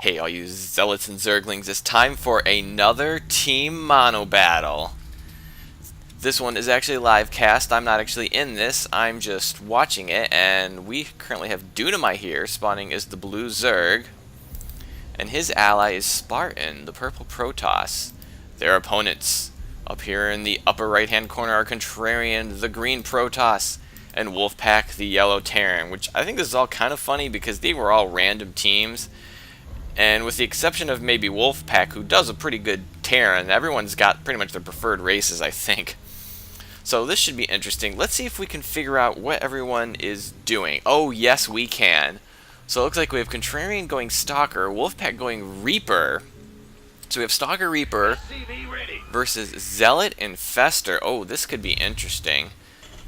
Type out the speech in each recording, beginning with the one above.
Hey, all you zealots and zerglings, it's time for another team mono battle. This one is actually live cast. I'm not actually in this, I'm just watching it, and we currently have Dunamai here, spawning as the blue Zerg, and his ally is Spartan, the purple Protoss. Their opponents up here in the upper right hand corner are Contrarian, the green Protoss, and Wolfpack, the yellow Terran, which I think this is all kind of funny because they were all random teams. And with the exception of maybe Wolfpack, who does a pretty good Terran, everyone's got pretty much their preferred races, I think. So this should be interesting. Let's see if we can figure out what everyone is doing. Oh, yes, we can. So it looks like we have Contrarian going Stalker, Wolfpack going Reaper. So we have Stalker Reaper versus Zealot and Fester. Oh, this could be interesting.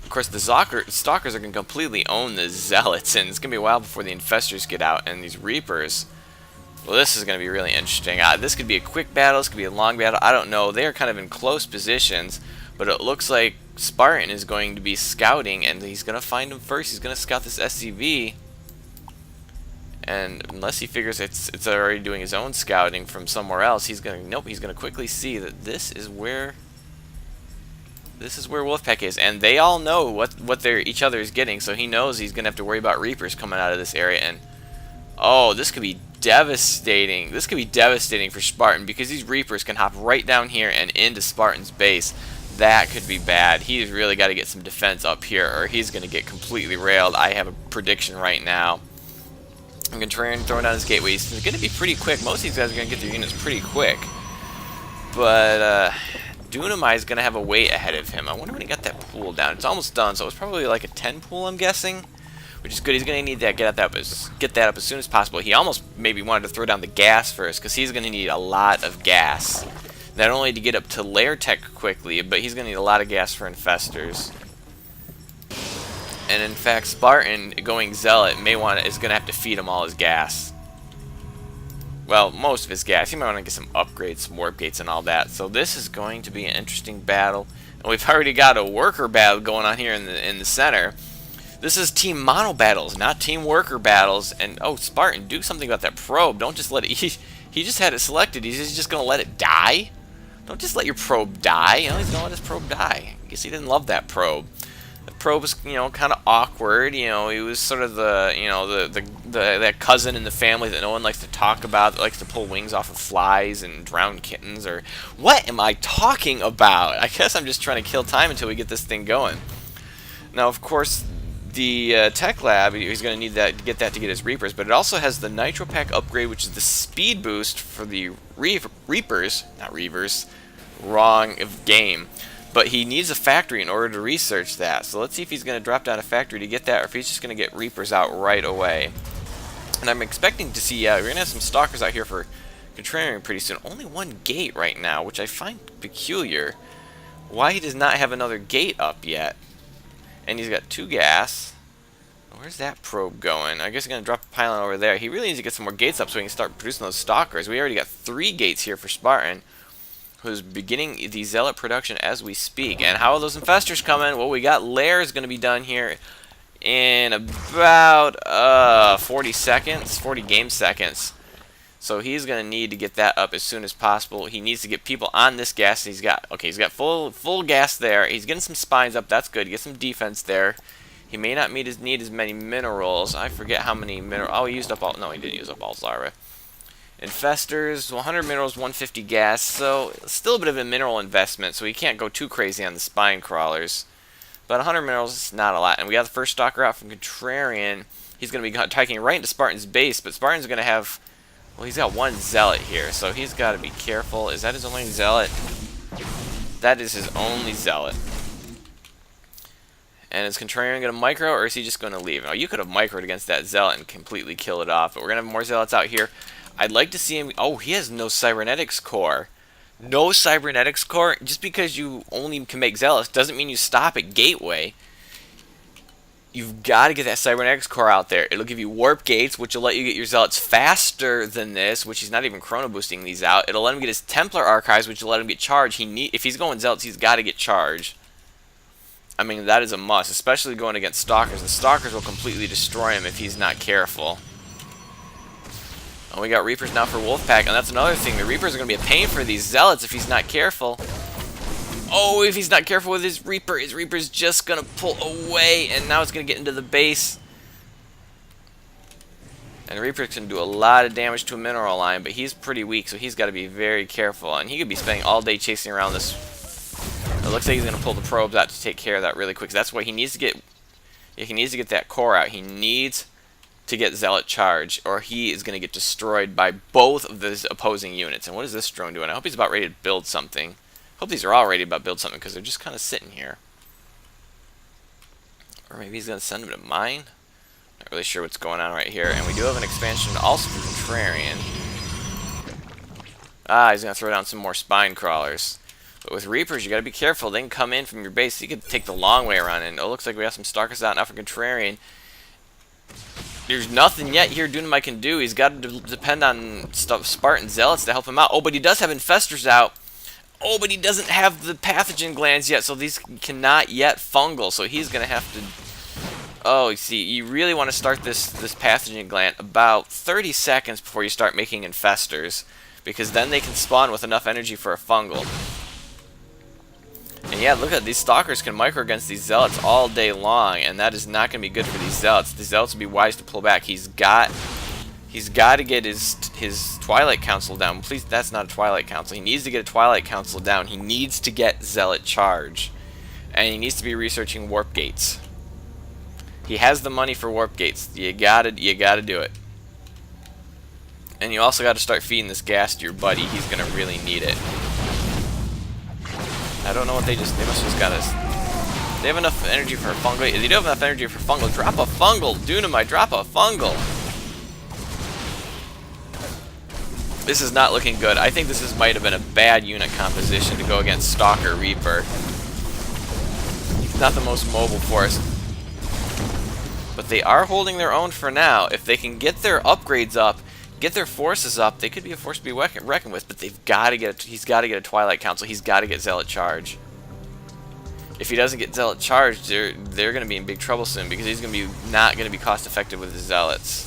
Of course, the Stalkers are going to completely own the Zealots, and it's going to be a while before the Infestors get out, and these Reapers... Well, this is going to be really interesting. This could be a quick battle, this could be a long battle, I don't know. They are kind of in close positions, but it looks like Spartan is going to be scouting, and he's going to find him first. He's going to scout this SCV, and unless he figures it's already doing his own scouting from somewhere else, he's going to quickly see that this is where Wolfpack is, and they all know what each other is getting, so he knows he's going to have to worry about Reapers coming out of this area. And oh, this could be devastating. This could be devastating for Spartan because these Reapers can hop right down here and into Spartan's base. That could be bad. He's really got to get some defense up here or he's going to get completely railed. I have a prediction right now. I'm going to try and throw down his gateway. He's going to be pretty quick. Most of these guys are going to get their units pretty quick. But Dunamai is going to have a wait ahead of him. I wonder when he got that pool down. It's almost done, so it's probably like a 10 pool, I'm guessing. Which is good. He's going to need to get that up as soon as possible. He almost maybe wanted to throw down the gas first because he's going to need a lot of gas. Not only to get up to lair tech quickly, but he's going to need a lot of gas for infestors. And in fact, Spartan going Zealot is going to have to feed him all his gas. Well, most of his gas. He might want to get some upgrades, some warp gates and all that. So this is going to be an interesting battle. And we've already got a worker battle going on here in the center. This is team mono battles, not team worker battles. And oh, Spartan, do something about that probe. Don't just let it. He just had it selected. He's just gonna let it die. Don't just let your probe die. You know, he's gonna let his probe die. I guess he didn't love that probe. The probe was, kind of awkward. He was sort of that cousin in the family that no one likes to talk about. That likes to pull wings off of flies and drown kittens. Or what am I talking about? I guess I'm just trying to kill time until we get this thing going. Now, of course, the tech lab, he's going to need that to get his Reapers, but it also has the Nitro Pack upgrade, which is the speed boost for the Reapers, not Reavers, wrong of game. But he needs a factory in order to research that. So let's see if he's going to drop down a factory to get that, or if he's just going to get Reapers out right away. And I'm expecting to see, we're going to have some Stalkers out here for Contrarian pretty soon. Only one gate right now, which I find peculiar. Why he does not have another gate up yet. And he's got 2 gas. Where's that probe going? I guess he's going to drop a pylon over there. He really needs to get some more gates up so he can start producing those Stalkers. We already got 3 gates here for Spartan, who's beginning the Zealot production as we speak. And how are those Infestors coming? Well, we got lairs going to be done here in about 40 seconds, 40 game seconds. So he's going to need to get that up as soon as possible. He needs to get people on this gas. He's got full gas there. He's getting some spines up. That's good. Get some defense there. He may not need as many minerals. I forget how many minerals. Oh, he used up all. No, he didn't use up all Zara. Infestors, 100 minerals, 150 gas. So still a bit of a mineral investment. So he can't go too crazy on the spine crawlers. But 100 minerals is not a lot. And we got the first Stalker out from Contrarian. He's going to be taking right into Spartan's base. But Spartan's going to have... Well, he's got 1 Zealot here, so he's got to be careful. Is that his only Zealot? That is his only Zealot. And is Contrarian going to micro, or is he just going to leave? Now, you could have microed against that Zealot and completely kill it off, but we're going to have more Zealots out here. I'd like to see him... Oh, he has no Cybernetics core. No Cybernetics core? Just because you only can make Zealots doesn't mean you stop at Gateway. You've got to get that Cybernetics core out there. It'll give you warp gates, which will let you get your Zealots faster than this, which he's not even chrono boosting these out. It'll let him get his Templar archives, which will let him get charge. If he's going Zealots, he's got to get charge. I mean, that is a must, especially going against Stalkers. The Stalkers will completely destroy him if he's not careful. Oh, we got Reapers now for Wolfpack, and that's another thing. The Reapers are going to be a pain for these Zealots if he's not careful. Oh, if he's not careful with his Reaper's just going to pull away, and now it's going to get into the base. And Reaper's can do a lot of damage to a mineral line, but he's pretty weak, so he's got to be very careful. And he could be spending all day chasing around this. It looks like he's going to pull the probes out to take care of that really quick. So that's why he needs to get. If he needs to get that core out, he needs to get Zealot charge, or he is going to get destroyed by both of those opposing units. And what is this drone doing? I hope he's about ready to build something. I hope these are all ready to build something, because they're just kind of sitting here. Or maybe he's going to send them to mine. Not really sure what's going on right here. And we do have an expansion also for Contrarian. Ah, he's going to throw down some more spine crawlers. But with Reapers, you got to be careful. They can come in from your base. You can take the long way around. And it looks like we have some Stalkers out now for Contrarian. There's nothing yet here Dunamite can do. He's got to depend on Spartan Zealots to help him out. Oh, but he does have Infestors out. Oh, but he doesn't have the pathogen glands yet, so these cannot yet fungal. So he's going to have to... Oh, you see, you really want to start this pathogen gland about 30 seconds before you start making Infestors, because then they can spawn with enough energy for a fungal. And yeah, look at these Stalkers can micro against these Zealots all day long, and that is not going to be good for these Zealots. The Zealots would be wise to pull back. He's got to get his Twilight Council down. Please, that's not a Twilight Council. He needs to get a Twilight Council down. He needs to get Zealot charge, and he needs to be researching warp gates. He has the money for warp gates. You gotta do it. And you also got to start feeding this gas to your buddy. He's gonna really need it. I don't know what they must just got us. They have enough energy for a fungal. If they don't have enough energy for fungal, drop a fungal. Dunamite, drop a fungal. This is not looking good. I think this might have been a bad unit composition to go against Stalker Reaper. Not the most mobile force. But they are holding their own for now. If they can get their upgrades up, get their forces up, they could be a force to be reckoned with. But they've got to get. He's got to get a Twilight Council. He's got to get Zealot charge. If he doesn't get Zealot charge, they're going to be in big trouble soon, because he's going to be not going to be cost effective with his Zealots.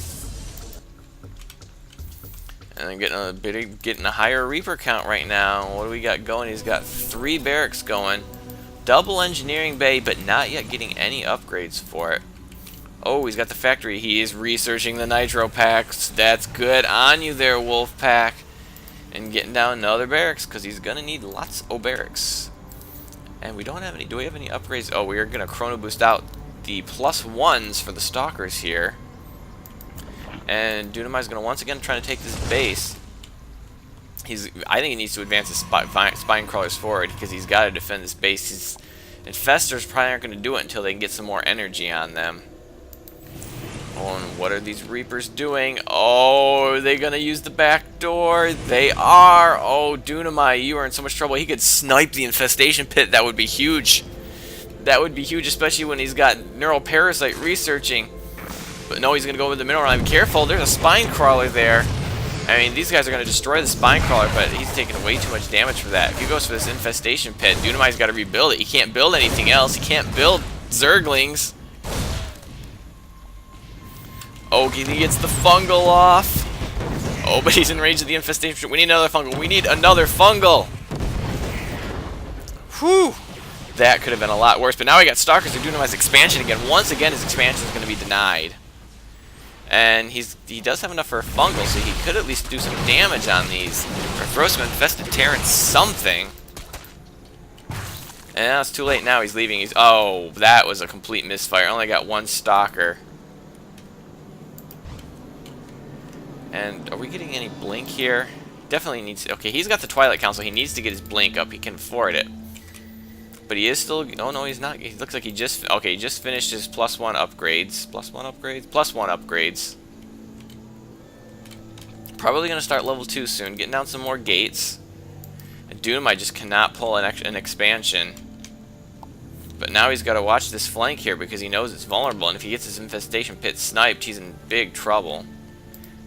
And then getting a higher Reaper count right now. What do we got going? He's got 3 barracks going, double engineering bay, but not yet getting any upgrades for it. Oh, he's got the factory. He is researching the nitro packs. That's good on you there, Wolfpack. And getting down another barracks, because he's going to need lots of barracks. And we don't have any. Do we have any upgrades? Oh, we are going to chrono boost out the +1s for the Stalkers here. And Dunamite's going to once again try to take this base. I think he needs to advance his spine crawlers forward, because he's got to defend this base. His Infestors probably aren't going to do it until they can get some more energy on them. Oh, and what are these Reapers doing? Oh, are they going to use the back door? They are. Oh, Dunamite, you are in so much trouble. He could snipe the infestation pit. That would be huge. That would be huge, especially when he's got Neural Parasite researching. But no, he's going to go with the mineral line. Careful, there's a spine crawler there. I mean, these guys are going to destroy the spine crawler, but he's taking way too much damage for that. If he goes for this infestation pit, Dunamite's got to rebuild it. He can't build anything else. He can't build Zerglings. Oh, he gets the fungal off. Oh, but he's in range of the infestation. We need another fungal. We need another fungal. Whew. That could have been a lot worse. But now we got Stalkers. They're doing his expansion again. Once again, his expansion is going to be denied. And he does have enough for a fungal, so he could at least do some damage on these. Or throw some infested Terrans something. And now it's too late. Now he's leaving. Oh, that was a complete misfire. Only got 1 Stalker. And are we getting any blink here? Definitely needs... Okay, he's got the Twilight Council. He needs to get his blink up. He can afford it. But he is still... Oh, no, he's not. He looks like he just... Okay, he just finished his +1 upgrades. +1 upgrades? +1 upgrades. Probably going to start level 2 soon. Getting down some more gates. And Dunamite just cannot pull an expansion. But now he's got to watch this flank here, because he knows it's vulnerable. And if he gets his infestation pit sniped, he's in big trouble.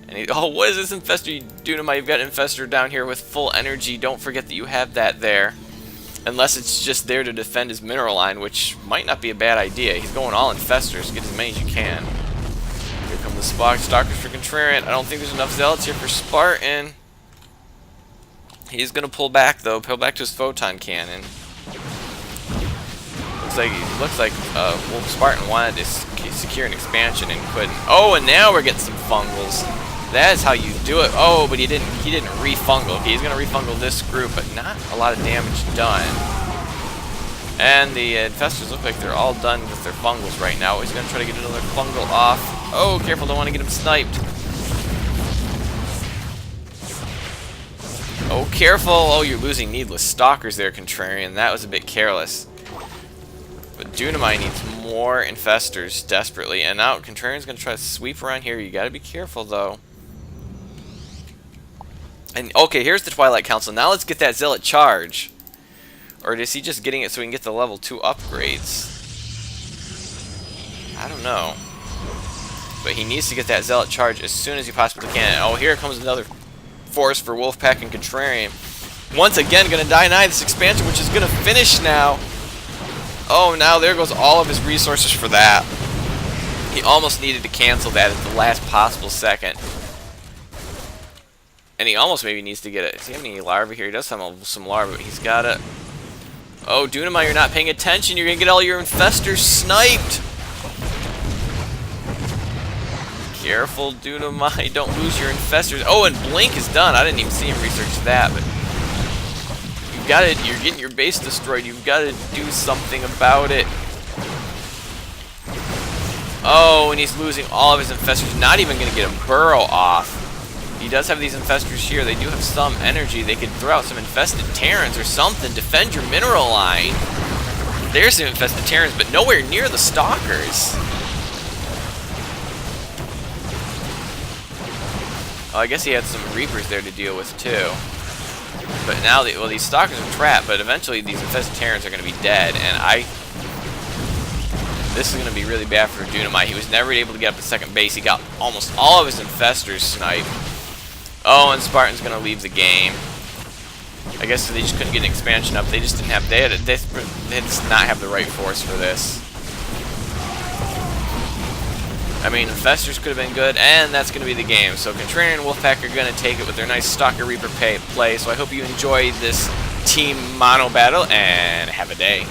And oh, what is this Infestor? Dunamite, you've got Infestor down here with full energy. Don't forget that you have that there. Unless it's just there to defend his mineral line, which might not be a bad idea. He's going all Infestors. Get as many as you can. Here come the Stalkers for Contrarian. I don't think there's enough Zealots here for Spartan. He's going to pull back, though. Pull back to his Photon Cannon. Looks like Wolf Spartan wanted to secure an expansion and couldn't. Oh, and now we're getting some fungals. That is how you do it. Oh, but he didn't refungal. Okay, he's going to refungal this group, but not a lot of damage done. And the infestors look like they're all done with their fungals right now. He's going to try to get another fungal off. Oh, careful, don't want to get him sniped. Oh, careful. Oh, you're losing needless stalkers there, Contrarian. That was a bit careless. But Dunamai needs more infestors desperately. And now Contrarian's going to try to sweep around here. You got to be careful, though. And, okay, here's the Twilight Council. Now let's get that Zealot charge. Or is he just getting it so we can get the level 2 upgrades? I don't know. But he needs to get that Zealot charge as soon as he possibly can. Oh, here comes another force for Wolfpack and Contrarian. Once again, going to deny this expansion, which is going to finish now. Oh, now there goes all of his resources for that. He almost needed to cancel that at the last possible second. And he almost maybe needs to get it. Does he have any larvae here? He does have some larvae, but he's got it. Oh, Dunamai, you're not paying attention. You're going to get all your infestors sniped. Careful, Dunamai. Don't lose your infestors. Oh, and Blink is done. I didn't even see him research that, but you've got it. You're getting your base destroyed. You've got to do something about it. Oh, and he's losing all of his infestors. Not even going to get a burrow off. He does have these infestors here. They do have some energy. They could throw out some infested Terrans or something. Defend your mineral line. There's some infested Terrans, but nowhere near the Stalkers. Oh, I guess he had some Reapers there to deal with, too. But now, well, these Stalkers are trapped, but eventually these infested Terrans are going to be dead, and this is going to be really bad for Dunamai. He was never able to get up to second base. He got almost all of his infestors sniped. Oh, and Spartan's going to leave the game. I guess they just couldn't get an expansion up. They just didn't have... They just not have the right force for this. I mean, infestors could have been good, and that's going to be the game. So Contrarian and Wolfpack are going to take it with their nice Stalker Reaper play. So I hope you enjoyed this team mono battle, and have a day.